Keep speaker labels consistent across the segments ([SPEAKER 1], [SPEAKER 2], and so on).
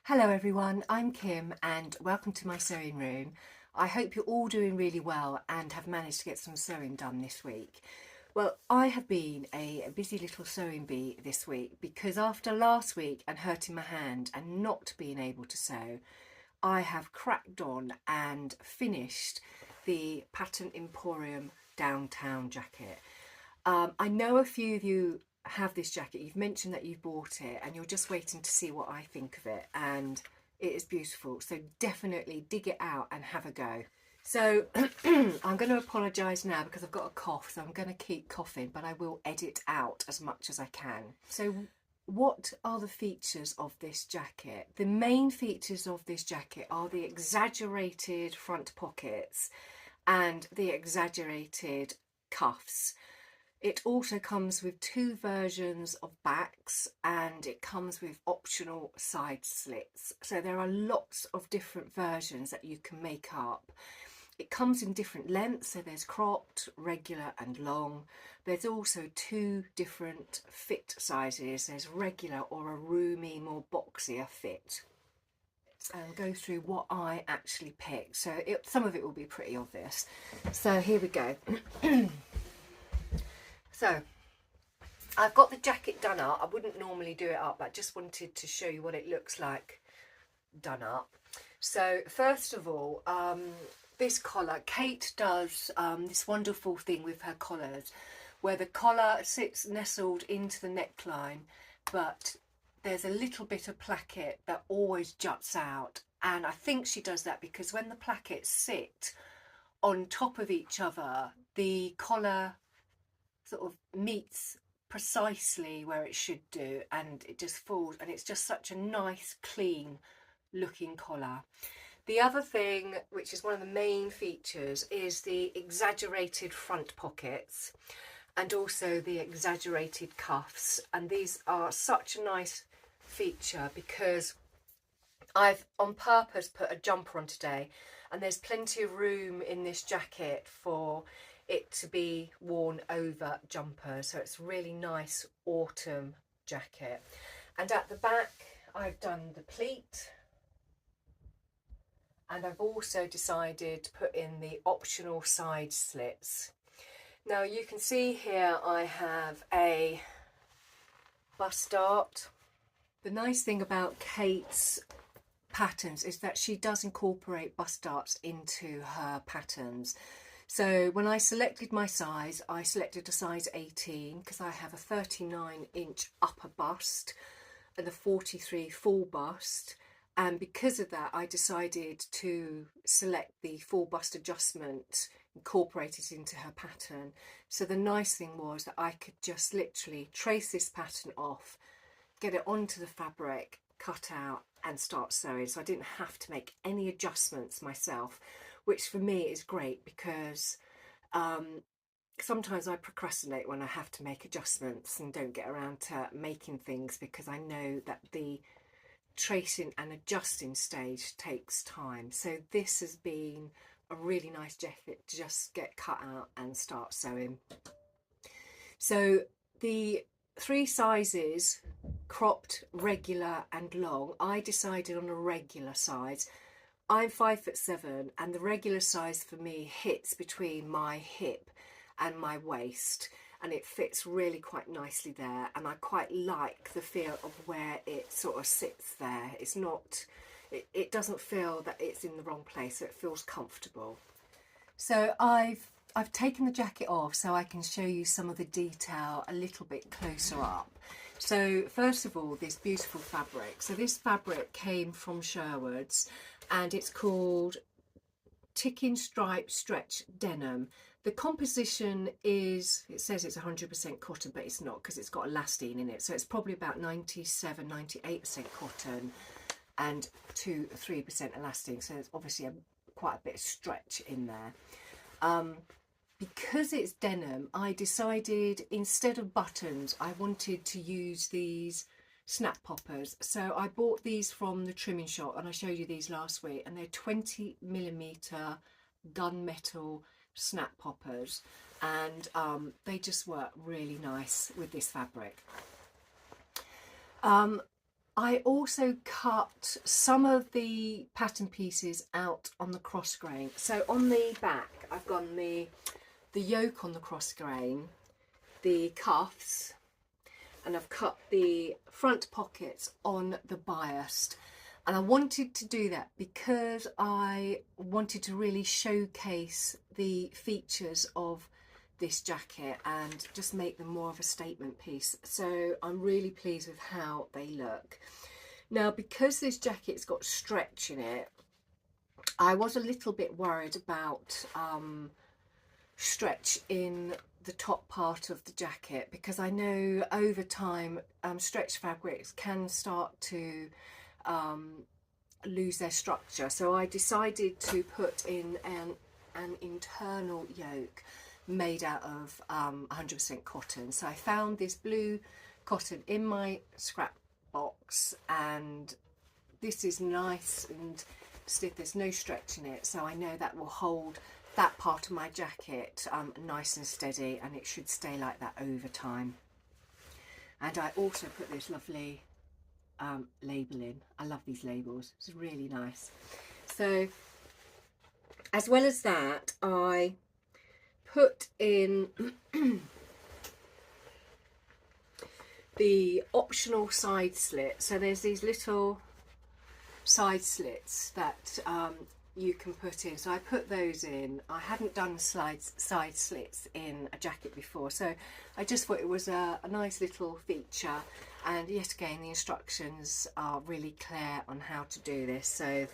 [SPEAKER 1] Hello everyone, I'm Kim and welcome to my sewing room. I hope you're all doing really well and have managed to get some sewing done this week. Well, I have been a busy little sewing bee this week because after last week and hurting my hand and not being able to sew, I have cracked on and finished the Pattern Emporium downtown jacket. I know a few of you have this jacket. You've mentioned that you've bought it and you're just waiting to see what I think of it, and it is beautiful, so definitely dig it out and have a go. So I'm going to apologise now because I've got a cough, so I'm going to keep coughing, but I will edit out as much as I can. So what are the features of this jacket? The main features of this jacket are the exaggerated front pockets and the exaggerated cuffs. It also comes with two versions of backs and it comes with optional side slits. So there are lots of different versions that you can make up. It comes in different lengths, so there's cropped, regular and long. There's also two different fit sizes. There's regular or a roomy, more boxier fit. And go through what I actually picked. So some of it will be pretty obvious. So here we go. So I've got the jacket done up. I wouldn't normally do it up, but I just wanted to show you what it looks like done up. So first of all, this collar, Kate does this wonderful thing with her collars where the collar sits nestled into the neckline, but there's a little bit of placket that always juts out. And I think she does that because when the plackets sit on top of each other, the collar sort of meets precisely where it should do, and it just falls, and it's just such a nice clean looking collar. The other thing, which is one of the main features, is the exaggerated front pockets and also the exaggerated cuffs, and these are such a nice feature because I've on purpose put a jumper on today, and there's plenty of room in this jacket for it to be worn over jumper, so it's really nice autumn jacket. And at the back I've done the pleat, and I've also decided to put in the optional side slits. Now you can see here I have a bust dart. The nice thing about Kate's patterns is that she does incorporate bust darts into her patterns. So when I selected my size, I selected a size 18 because I have a 39-inch upper bust and a 43 full bust, and because of that I decided to select the full bust adjustment incorporated into her pattern. So the nice thing was that I could just literally trace this pattern off, get it onto the fabric, cut out and start sewing, so I didn't have to make any adjustments myself, which for me is great because sometimes I procrastinate when I have to make adjustments and don't get around to making things because I know that the tracing and adjusting stage takes time. So this has been a really nice jacket to just get cut out and start sewing. So the three sizes, cropped, regular and long, I decided on a regular size. I'm 5'7", and the regular size for me hits between my hip and my waist, and it fits really quite nicely there, and I quite like the feel of where it sort of sits there. It's not, it doesn't feel that it's in the wrong place, so it feels comfortable. So I've taken the jacket off so I can show you some of the detail a little bit closer up. So first of all, this beautiful fabric. So this fabric came from Sherwood's and it's called Ticking Stripe Stretch Denim. The composition is, it says it's 100% cotton, but it's not because it's got elastane in it. So it's probably about 97-98% cotton and 2-3% elastane. So there's obviously quite a bit of stretch in there. Because it's denim, I decided instead of buttons, I wanted to use these snap poppers. So I bought these from the trimming shop, and I showed you these last week, and they're 20mm gunmetal snap poppers, and they just work really nice with this fabric. I also cut some of the pattern pieces out on the cross grain. So on the back, I've gone the yoke on the cross grain, the cuffs, and I've cut the front pockets on the biased. And I wanted to do that because I wanted to really showcase the features of this jacket and just make them more of a statement piece. So I'm really pleased with how they look. Now, because this jacket's got stretch in it, I was a little bit worried about stretch in the top part of the jacket, because I know over time stretch fabrics can start to lose their structure. So I decided to put in an internal yoke made out of 100% cotton. So I found this blue cotton in my scrap box, and this is nice and stiff, there's no stretch in it, so I know that will hold that part of my jacket nice and steady, and it should stay like that over time. And I also put this lovely label in. I love these labels, it's really nice. So as well as that, I put in the optional side slit. So there's these little side slits that you can put in. So I put those in. I hadn't done side slits in a jacket before, so I just thought it was a nice little feature. And yet again, the instructions are really clear on how to do this, so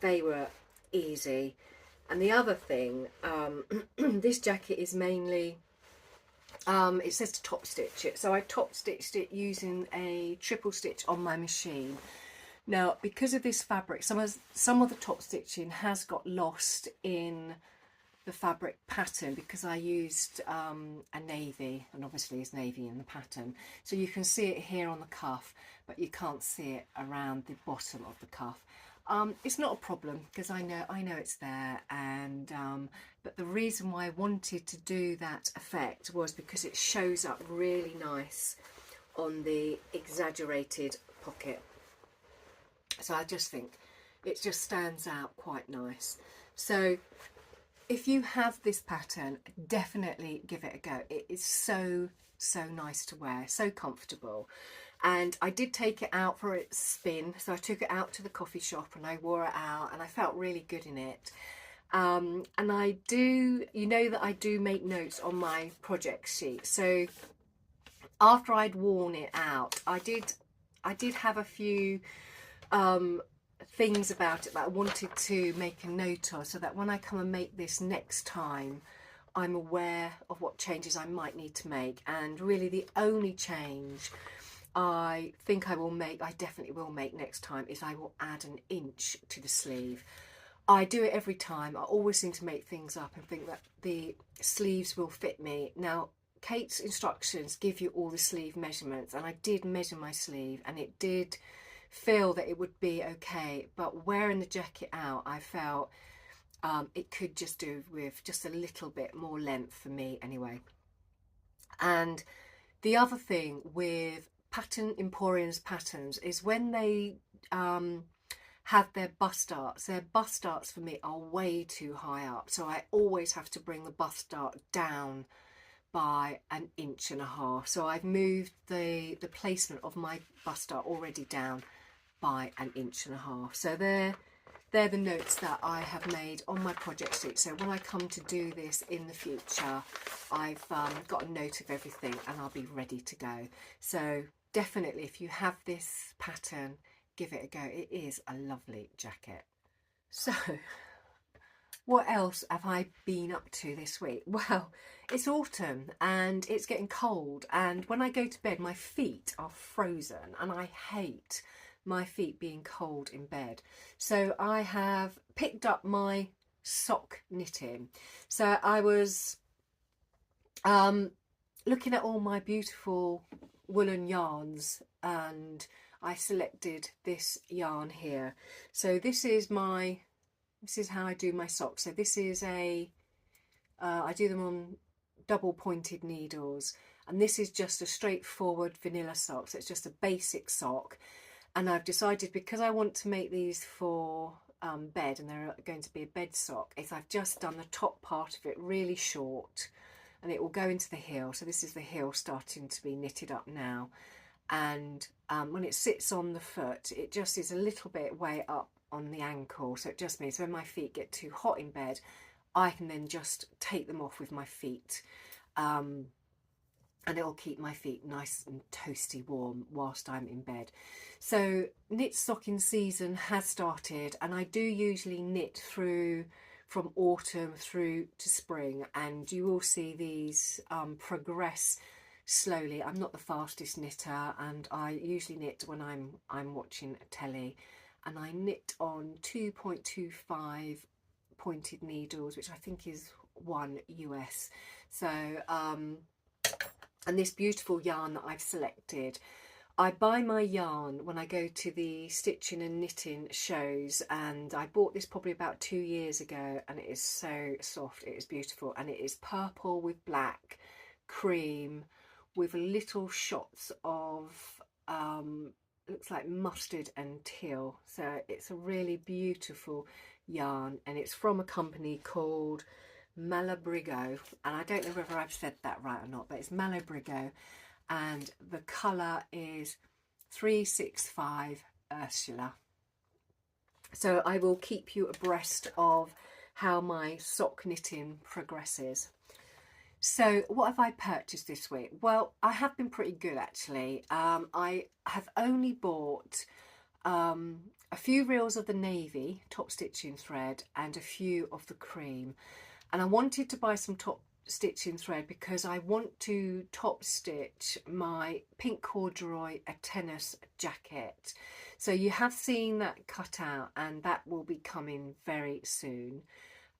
[SPEAKER 1] they were easy. And the other thing, this jacket is mainly, it says to top stitch it, so I top stitched it using a triple stitch on my machine. Now, because of this fabric, some of the top stitching has got lost in the fabric pattern, because I used a navy, and obviously it's navy in the pattern, so you can see it here on the cuff, but you can't see it around the bottom of the cuff. It's not a problem, because I know it's there, and but the reason why I wanted to do that effect was because it shows up really nice on the exaggerated pocket. So I just think it just stands out quite nice. So if you have this pattern, definitely give it a go. It is so nice to wear, so comfortable. And I did take it out for its spin, so I took it out to the coffee shop and I wore it out, and I felt really good in it. And I do, you know that I do make notes on my project sheet. So after I'd worn it out, I did have a few things about it that I wanted to make a note of, so that when I come and make this next time, I'm aware of what changes I might need to make. And really the only change I think I definitely will make next time, is I will add an inch to the sleeve. I do it every time. I always seem to make things up and think that the sleeves will fit me. Now, Kate's instructions give you all the sleeve measurements, and I did measure my sleeve, and it did feel that it would be okay, but wearing the jacket out, I felt it could just do with just a little bit more length for me anyway. And the other thing with Emporium's patterns is when they have their bust darts for me are way too high up, so I always have to bring the bust dart down by 1.5 inches. So I've moved the placement of my bust dart already down by 1.5 inches. So they're the notes that I have made on my project sheet, so when I come to do this in the future, I've got a note of everything and I'll be ready to go. So definitely, if you have this pattern, give it a go. It is a lovely jacket. So what else have I been up to this week? Well, it's autumn and it's getting cold, and when I go to bed my feet are frozen, and I hate my feet being cold in bed. So I have picked up my sock knitting. So I was looking at all my beautiful woolen yarns, and I selected this yarn here. So this is how I do my socks. So this is I do them on double pointed needles, and this is just a straightforward vanilla sock. So it's just a basic sock, And I've decided, because I want to make these for bed, and they're going to be a bed sock, is I've just done the top part of it really short, and it will go into the heel. So this is the heel starting to be knitted up now. And when it sits on the foot, it just is a little bit way up on the ankle. So it just means when my feet get too hot in bed, I can then just take them off with my feet. And it'll keep my feet nice and toasty warm whilst I'm in bed. So knit stocking season has started, and I do usually knit through from autumn through to spring, and you will see these progress slowly. I'm not the fastest knitter, and I usually knit when I'm watching telly, and I knit on 2.25 pointed needles, which I think is 1 US. So and this beautiful yarn that I've selected, I buy my yarn when I go to the stitching and knitting shows, and I bought this probably about 2 years ago, and it is so soft, it is beautiful, and it is purple with black, cream, with little shots of looks like mustard and teal. So it's a really beautiful yarn, and it's from a company called Malabrigo, and I don't know whether I've said that right or not, but it's Malabrigo, and the colour is 365 Ursula. So I will keep you abreast of how my sock knitting progresses. So what have I purchased this week? Well, I have been pretty good actually. I have only bought a few reels of the navy top stitching thread and a few of the cream. And I wanted to buy some top stitching thread because I want to top stitch my pink corduroy a tennis jacket. So you have seen that cut out, and that will be coming very soon.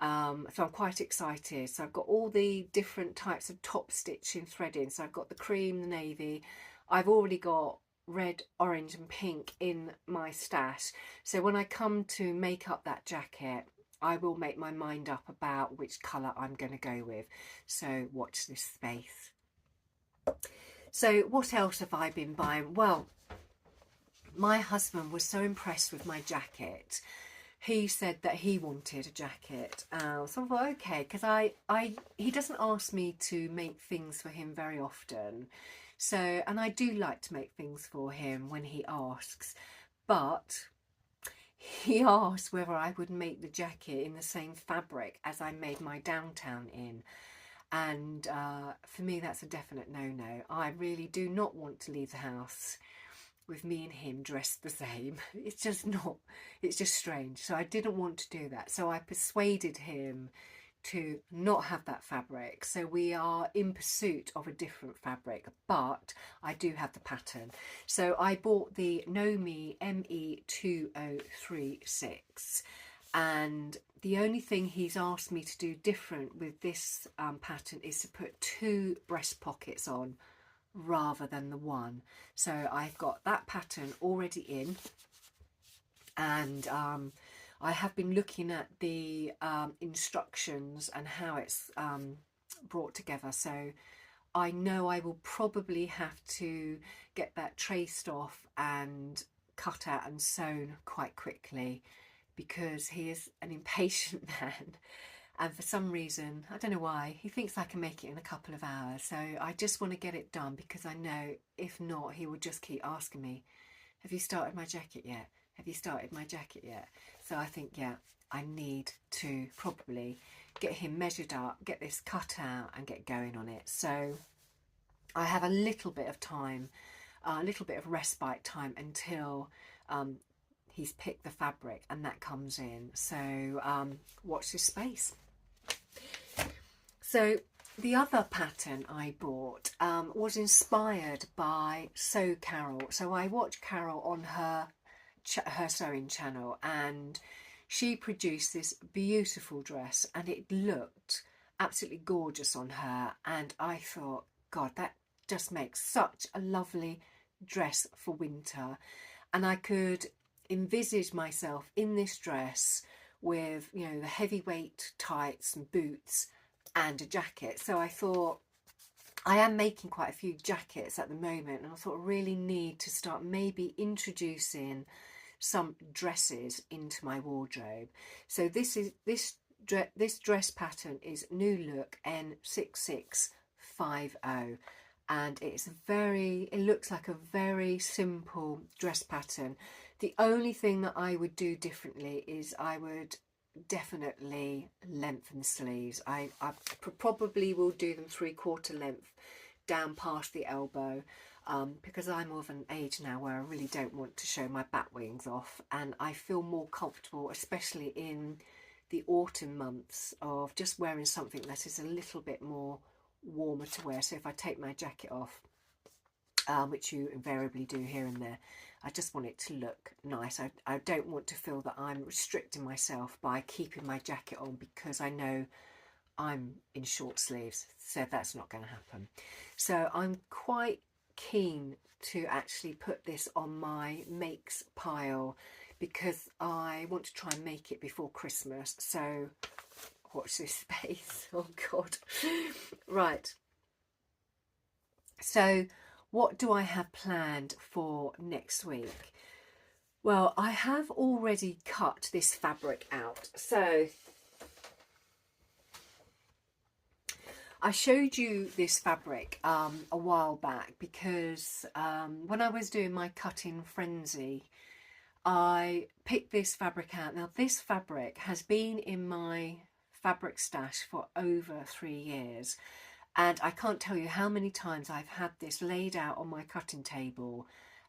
[SPEAKER 1] So I'm quite excited. So I've got all the different types of top stitching threading. So I've got the cream, the navy. I've already got red, orange and pink in my stash. So when I come to make up that jacket, I will make my mind up about which colour I'm going to go with. So watch this space. So what else have I been buying? Well, my husband was so impressed with my jacket. He said that he wanted a jacket. So I thought, okay, because he doesn't ask me to make things for him very often. So, and I do like to make things for him when he asks, but he asked whether I would make the jacket in the same fabric as I made my downtown in. And for me, that's a definite no-no. I really do not want to leave the house with me and him dressed the same. It's just not, it's just strange. So I didn't want to do that. So I persuaded him to not have that fabric. So we are in pursuit of a different fabric, but I do have the pattern. So I bought the Nomi ME2036, and the only thing he's asked me to do different with this pattern is to put 2 breast pockets on rather than the 1. So I've got that pattern already in, and I have been looking at the instructions and how it's brought together. So I know I will probably have to get that traced off and cut out and sewn quite quickly, because he is an impatient man. And for some reason, I don't know why, he thinks I can make it in a couple of hours. So I just want to get it done, because I know if not, he will just keep asking me, have you started my jacket yet? Have you started my jacket yet? So I think, yeah, I need to probably get him measured up, get this cut out and get going on it. So I have a little bit of time, a little bit of respite time until he's picked the fabric and that comes in. So watch this space. So the other pattern I bought was inspired by Sew Carol. So I watch Carol on her sewing channel, and she produced this beautiful dress, and it looked absolutely gorgeous on her, and I thought, God, that just makes such a lovely dress for winter. And I could envisage myself in this dress with, you know, the heavyweight tights and boots and a jacket. So I thought, I am making quite a few jackets at the moment, and I thought I really need to start maybe introducing some dresses into my wardrobe. So this dress pattern is New Look N6650, and it looks like a very simple dress pattern. The only thing that I would do differently is I would definitely lengthen the sleeves. I probably will do them 3/4 length down past the elbow, because I'm of an age now where I really don't want to show my bat wings off, and I feel more comfortable, especially in the autumn months, of just wearing something that is a little bit more warmer to wear. So if I take my jacket off, which you invariably do here and there, I just want it to look nice. I don't want to feel that I'm restricting myself by keeping my jacket on because I know I'm in short sleeves, so that's not going to happen. So I'm quite keen to actually put this on my makes pile because I want to try and make it before Christmas. So watch this space. Oh God. Right, so what do I have planned for next week? Well, I have already cut this fabric out. So I showed you this fabric a while back because when I was doing my cutting frenzy, I picked this fabric out. Now this fabric has been in my fabric stash for over 3 years, and I can't tell you how many times I've had this laid out on my cutting table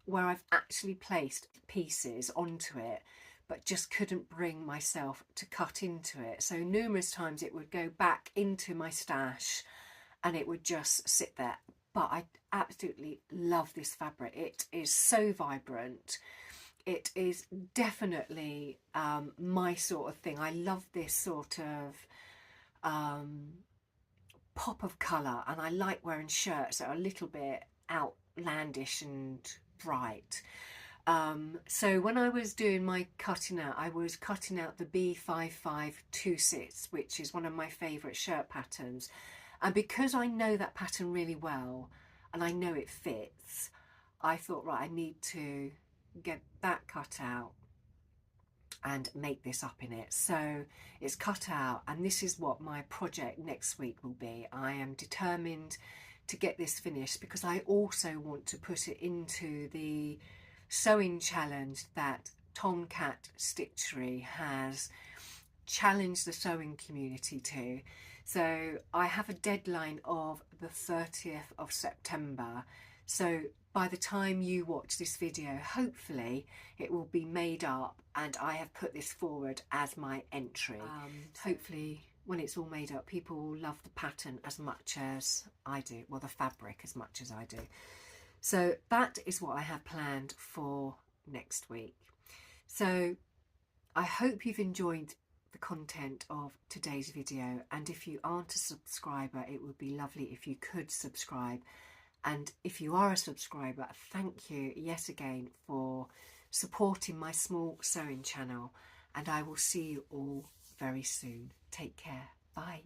[SPEAKER 1] where I've actually placed pieces onto it but just couldn't bring myself to cut into it. So numerous times it would go back into my stash and it would just sit there. But I absolutely love this fabric. It is so vibrant. It is definitely my sort of thing. I love this sort of pop of colour, and I like wearing shirts that are a little bit outlandish and bright. So when I was doing my cutting out, I was cutting out the B5526, which is one of my favourite shirt patterns. And because I know that pattern really well and I know it fits, I thought, right, I need to get that cut out and make this up in it. So it's cut out, and this is what my project next week will be. I am determined to get this finished because I also want to put it into the sewing challenge that Tomcat Stitchery has challenged the sewing community to. So I have a deadline of the 30th of September. So by the time you watch this video, hopefully it will be made up and I have put this forward as my entry. Hopefully when it's all made up, people will love the pattern as much as I do, well, the fabric as much as I do. So that is what I have planned for next week. So I hope you've enjoyed the content of today's video, and if you aren't a subscriber, it would be lovely if you could subscribe. And if you are a subscriber, thank you yet again for supporting my small sewing channel, and I will see you all very soon. Take care. Bye.